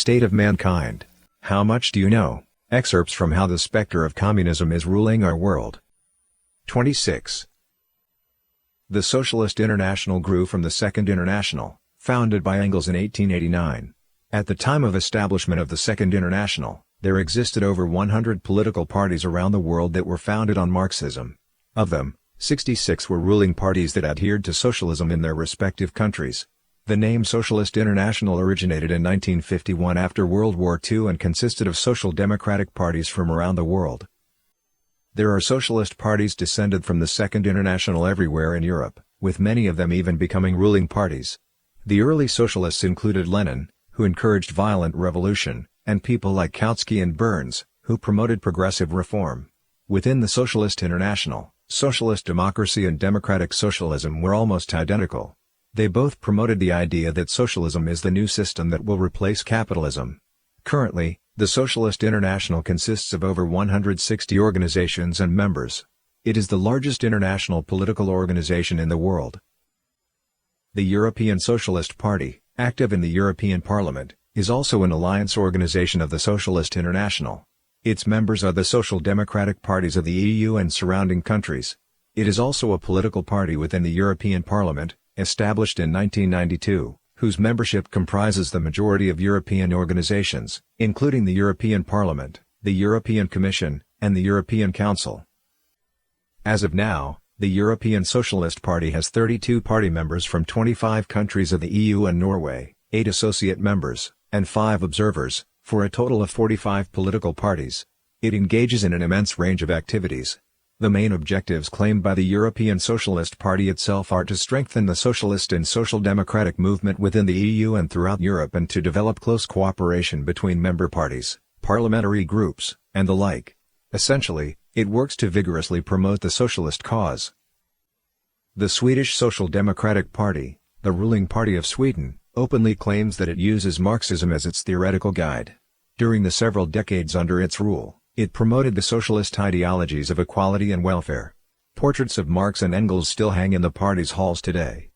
state of mankind. How much do you know? Excerpts from How the Spectre of Communism is Ruling Our World. 26. The Socialist International grew from the Second International, founded by Engels in 1889. At the time of establishment of the Second International, there existed over 100 political parties around the world that were founded on Marxism. Of them, 66 were ruling parties that adhered to socialism in their respective countries. The name Socialist International originated in 1951 after World War II and consisted of social democratic parties from around the world. There are socialist parties descended from the Second International everywhere in Europe, with many of them even becoming ruling parties. The early socialists included Lenin, who encouraged violent revolution, and people like Kautsky and Burns, who promoted progressive reform. Within the Socialist International, socialist democracy and democratic socialism were almost identical. They both promoted the idea that socialism is the new system that will replace capitalism. Currently, the Socialist International consists of over 160 organizations and members. It is the largest international political organization in the world. The European Socialist Party, active in the European Parliament, is also an alliance organization of the Socialist International. Its members are the social democratic parties of the EU and surrounding countries. It is also a political party within the European Parliament, established in 1992, whose membership comprises the majority of European organizations, including the European Parliament, the European Commission, and the European Council. As of now, the European Socialist Party has 32 party members from 25 countries of the EU and Norway, 8 associate members, and 5 observers, for a total of 45 political parties. It engages in an immense range of activities. The main objectives claimed by the European Socialist Party itself are to strengthen the socialist and social democratic movement within the EU and throughout Europe and to develop close cooperation between member parties, parliamentary groups, and the like. Essentially, it works to vigorously promote the socialist cause. The Swedish Social Democratic Party, the ruling party of Sweden, openly claims that it uses Marxism as its theoretical guide. During the several decades under its rule, it promoted the socialist ideologies of equality and welfare. Portraits of Marx and Engels still hang in the party's halls today.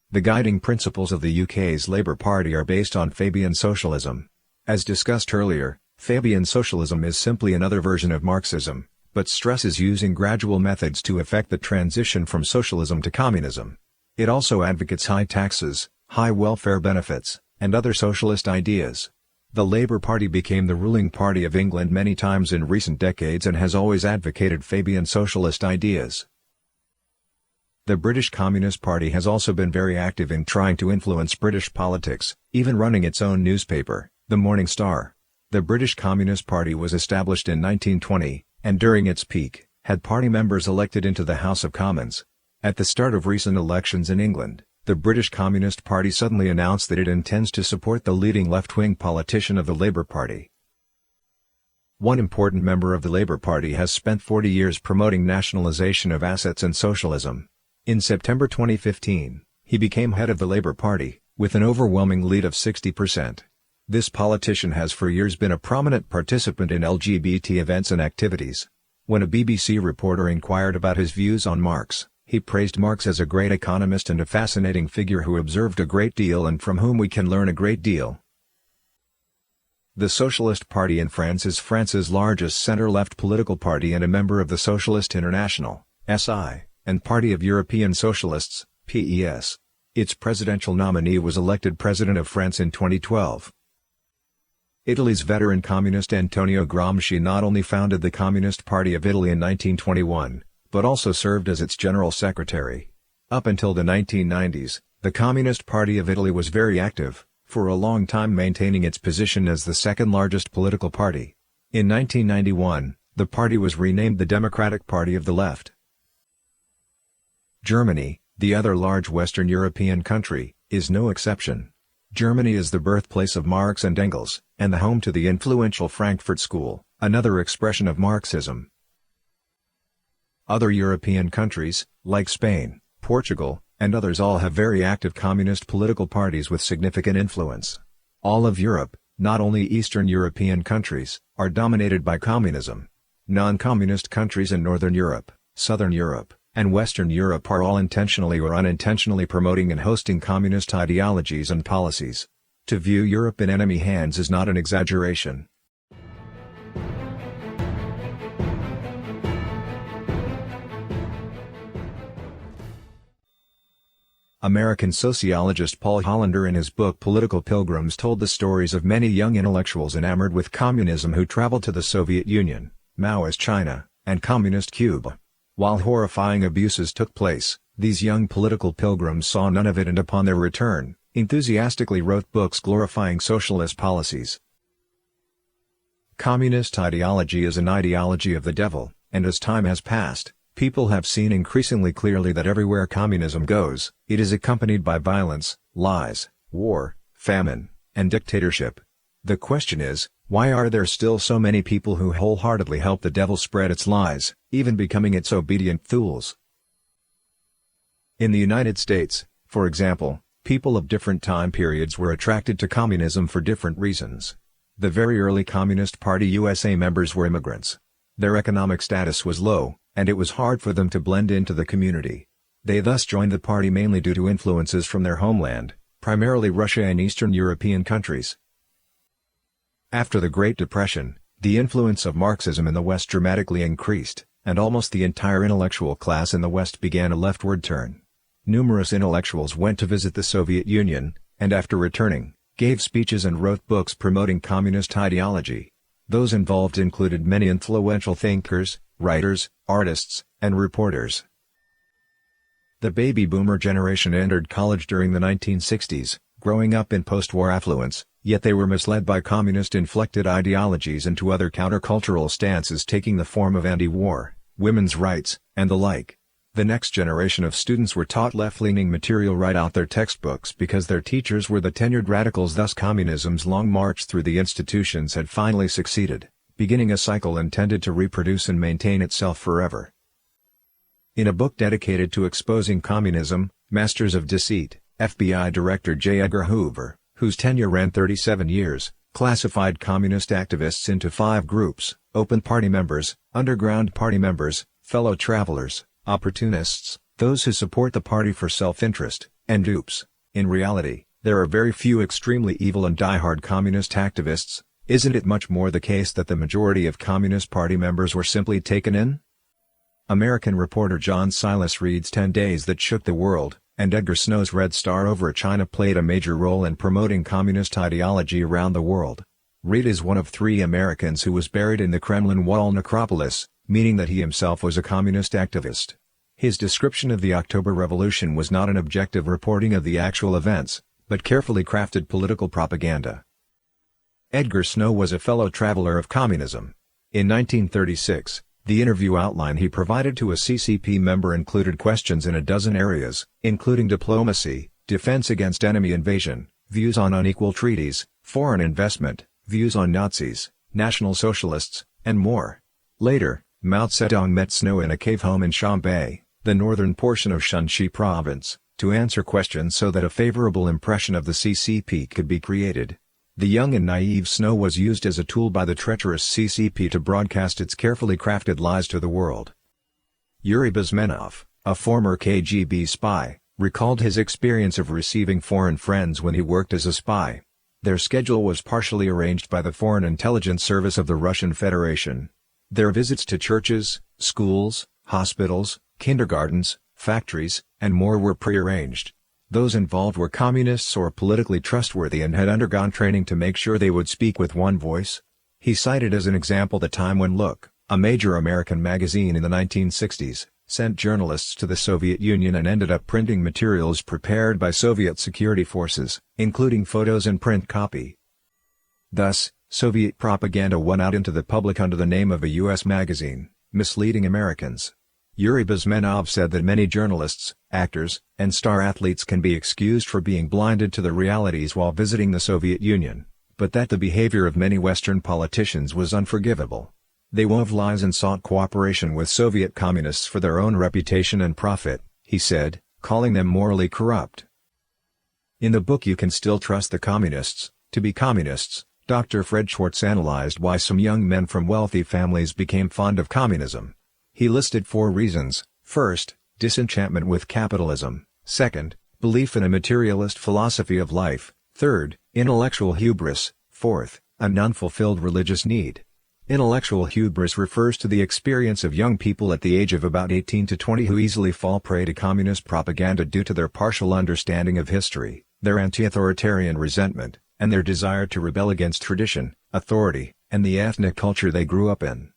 The guiding principles of the UK's Labour Party are based on Fabian socialism. As discussed earlier, Fabian socialism is simply another version of Marxism, but stresses using gradual methods to effect the transition from socialism to communism. It also advocates high taxes, high welfare benefits, and other socialist ideas. The Labour Party became the ruling party of England many times in recent decades and has always advocated Fabian socialist ideas. The British Communist Party has also been very active in trying to influence British politics, even running its own newspaper, the Morning Star. The British Communist Party was established in 1920, and during its peak, had party members elected into the House of Commons. At the start of recent elections in England, the British Communist Party suddenly announced that it intends to support the leading left-wing politician of the Labour Party. One important member of the Labour Party has spent 40 years promoting nationalisation of assets and socialism. In September 2015, he became head of the Labour Party, with an overwhelming lead of 60%. This politician has for years been a prominent participant in LGBT events and activities. When a BBC reporter inquired about his views on Marx, he praised Marx as a great economist and a fascinating figure who observed a great deal and from whom we can learn a great deal. The Socialist Party in France is France's largest center-left political party and a member of the Socialist International, SI, and Party of European Socialists, PES. Its presidential nominee was elected President of France in 2012. Italy's veteran communist Antonio Gramsci not only founded the Communist Party of Italy in 1921, but also served as its general secretary. Up until the 1990s, the Communist Party of Italy was very active, for a long time maintaining its position as the second largest political party. In 1991, the party was renamed the Democratic Party of the Left. Germany, the other large Western European country, is no exception. Germany is the birthplace of Marx and Engels, and the home to the influential Frankfurt School, another expression of Marxism. Other European countries, like Spain, Portugal, and others all have very active communist political parties with significant influence. All of Europe, not only Eastern European countries, are dominated by communism. Non-communist countries in Northern Europe, Southern Europe, and Western Europe are all intentionally or unintentionally promoting and hosting communist ideologies and policies. To view Europe in enemy hands is not an exaggeration. American sociologist Paul Hollander in his book Political Pilgrims told the stories of many young intellectuals enamored with communism who traveled to the Soviet Union, Maoist China, and Communist Cuba. While horrifying abuses took place, these young political pilgrims saw none of it and upon their return, enthusiastically wrote books glorifying socialist policies. Communist ideology is an ideology of the devil, and as time has passed, people have seen increasingly clearly that everywhere communism goes, it is accompanied by violence, lies, war, famine, and dictatorship. The question is, why are there still so many people who wholeheartedly help the devil spread its lies, even becoming its obedient fools? In the United States, for example, people of different time periods were attracted to communism for different reasons. The very early Communist Party USA members were immigrants. Their economic status was low, and it was hard for them to blend into the community. They thus joined the party mainly due to influences from their homeland, primarily Russia and Eastern European countries. After the Great Depression, the influence of Marxism in the West dramatically increased, and almost the entire intellectual class in the West began a leftward turn. Numerous intellectuals went to visit the Soviet Union, and after returning, gave speeches and wrote books promoting communist ideology. Those involved included many influential thinkers, writers, artists, and reporters. The baby boomer generation entered college during the 1960s, growing up in post-war affluence, yet they were misled by communist-inflected ideologies into other countercultural stances taking the form of anti-war, women's rights, and the like. The next generation of students were taught left-leaning material right out their textbooks because their teachers were the tenured radicals. Thus communism's long march through the institutions had finally succeeded, beginning a cycle intended to reproduce and maintain itself forever. In a book dedicated to exposing communism, Masters of Deceit, FBI Director J. Edgar Hoover, whose tenure ran 37 years, classified communist activists into 5 groups: open party members, underground party members, fellow travelers, opportunists, those who support the party for self-interest, and dupes. In reality, there are very few extremely evil and die-hard communist activists. Isn't it much more the case that the majority of Communist Party members were simply taken in? American reporter John Silas Reed's 10 Days That Shook the World, and Edgar Snow's Red Star over China played a major role in promoting communist ideology around the world. Reed is one of 3 Americans who was buried in the Kremlin wall necropolis, meaning that he himself was a communist activist. His description of the October Revolution was not an objective reporting of the actual events, but carefully crafted political propaganda. Edgar Snow was a fellow traveler of communism. In 1936, the interview outline he provided to a CCP member included questions in a dozen areas, including diplomacy, defense against enemy invasion, views on unequal treaties, foreign investment, views on Nazis, National Socialists, and more. Later, Mao Zedong met Snow in a cave home in Xiamen, the northern portion of Shanxi province, to answer questions so that a favorable impression of the CCP could be created. The young and naive Snow was used as a tool by the treacherous CCP to broadcast its carefully crafted lies to the world. Yuri Bezmenov, a former KGB spy, recalled his experience of receiving foreign friends when he worked as a spy. Their schedule was partially arranged by the Foreign Intelligence Service of the Russian Federation. Their visits to churches, schools, hospitals, kindergartens, factories, and more were prearranged. Those involved were communists or politically trustworthy and had undergone training to make sure they would speak with one voice. He cited as an example the time when Look, a major American magazine in the 1960s, sent journalists to the Soviet Union and ended up printing materials prepared by Soviet security forces, including photos and print copy. Thus, Soviet propaganda went out into the public under the name of a U.S. magazine, misleading Americans. Yuri Bezmenov said that many journalists, actors, and star athletes can be excused for being blinded to the realities while visiting the Soviet Union, but that the behavior of many Western politicians was unforgivable. They wove lies and sought cooperation with Soviet communists for their own reputation and profit, he said, calling them morally corrupt. In the book You Can Still Trust the Communists, to Be Communists, Dr. Fred Schwartz analyzed why some young men from wealthy families became fond of communism. He listed 4 reasons: first, disenchantment with capitalism; second, belief in a materialist philosophy of life; Third, intellectual hubris. Fourth, an unfulfilled religious need. Intellectual hubris refers to the experience of young people at the age of about 18 to 20 who easily fall prey to communist propaganda due to their partial understanding of history, their anti-authoritarian resentment, and their desire to rebel against tradition, authority, and the ethnic culture they grew up in.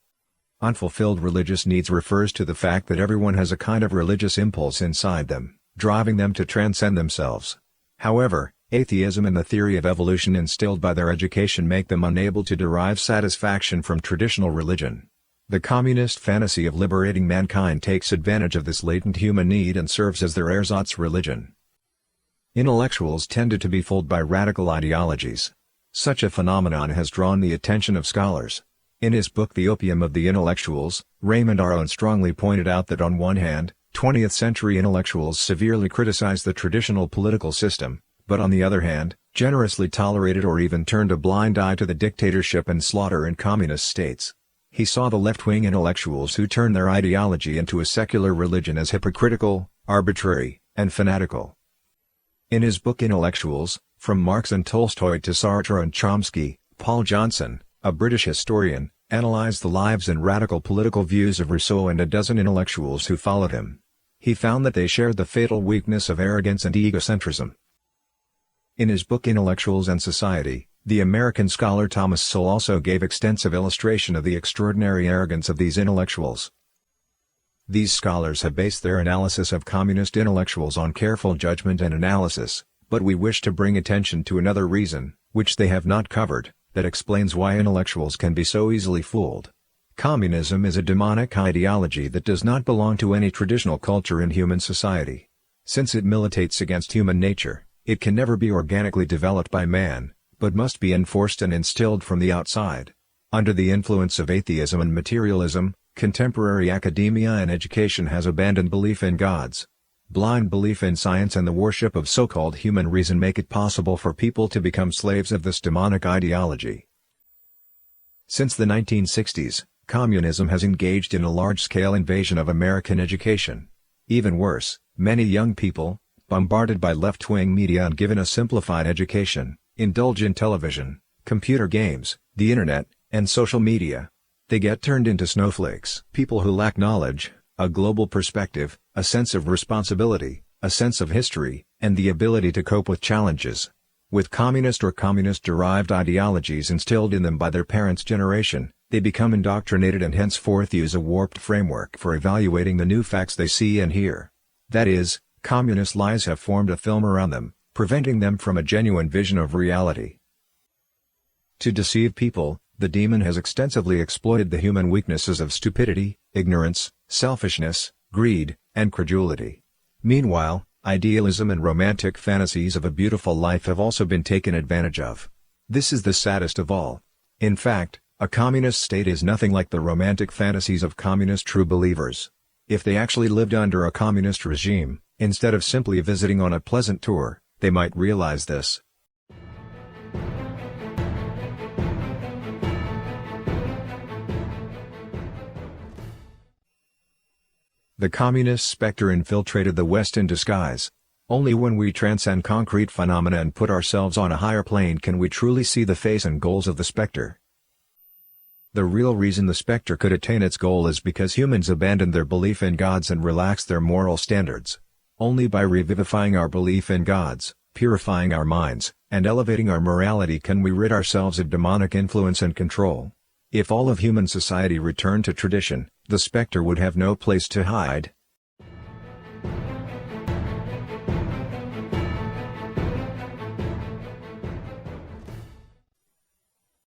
Unfulfilled religious needs refers to the fact that everyone has a kind of religious impulse inside them, driving them to transcend themselves. However, atheism and the theory of evolution instilled by their education make them unable to derive satisfaction from traditional religion. The communist fantasy of liberating mankind takes advantage of this latent human need and serves as their ersatz religion. Intellectuals tended to be fooled by radical ideologies. Such a phenomenon has drawn the attention of scholars. In his book The Opium of the Intellectuals, Raymond Aron strongly pointed out that on one hand, 20th-century intellectuals severely criticized the traditional political system, but on the other hand, generously tolerated or even turned a blind eye to the dictatorship and slaughter in communist states. He saw the left-wing intellectuals who turned their ideology into a secular religion as hypocritical, arbitrary, and fanatical. In his book Intellectuals, From Marx and Tolstoy to Sartre and Chomsky, Paul Johnson, a British historian, analyzed the lives and radical political views of Rousseau and a dozen intellectuals who followed him. He found that they shared the fatal weakness of arrogance and egocentrism. In his book Intellectuals and Society, the American scholar Thomas Sowell also gave extensive illustration of the extraordinary arrogance of these intellectuals. These scholars have based their analysis of communist intellectuals on careful judgment and analysis, but we wish to bring attention to another reason, which they have not covered, that explains why intellectuals can be so easily fooled. Communism is a demonic ideology that does not belong to any traditional culture in human society. Since it militates against human nature, it can never be organically developed by man, but must be enforced and instilled from the outside. Under the influence of atheism and materialism, contemporary academia and education has abandoned belief in gods. Blind belief in science and the worship of so-called human reason make it possible for people to become slaves of this demonic ideology. Since the 1960s, communism has engaged in a large-scale invasion of American education. Even worse, many young people, bombarded by left-wing media and given a simplified education, indulge in television, computer games, the internet, and social media. They get turned into snowflakes. People who lack knowledge, a global perspective, a sense of responsibility, a sense of history, and the ability to cope with challenges. With communist or communist-derived ideologies instilled in them by their parents' generation, they become indoctrinated and henceforth use a warped framework for evaluating the new facts they see and hear. That is, communist lies have formed a film around them, preventing them from a genuine vision of reality. To deceive people, the demon has extensively exploited the human weaknesses of stupidity, ignorance, selfishness, greed, and credulity. Meanwhile, idealism and romantic fantasies of a beautiful life have also been taken advantage of. This is the saddest of all. In fact, a communist state is nothing like the romantic fantasies of communist true believers. If they actually lived under a communist regime, instead of simply visiting on a pleasant tour, they might realize this. The communist specter infiltrated the West in disguise. Only when we transcend concrete phenomena and put ourselves on a higher plane can we truly see the face and goals of the specter. The real reason the specter could attain its goal is because humans abandoned their belief in gods and relaxed their moral standards. Only by revivifying our belief in gods, purifying our minds, and elevating our morality can we rid ourselves of demonic influence and control. If all of human society returned to tradition, the specter would have no place to hide,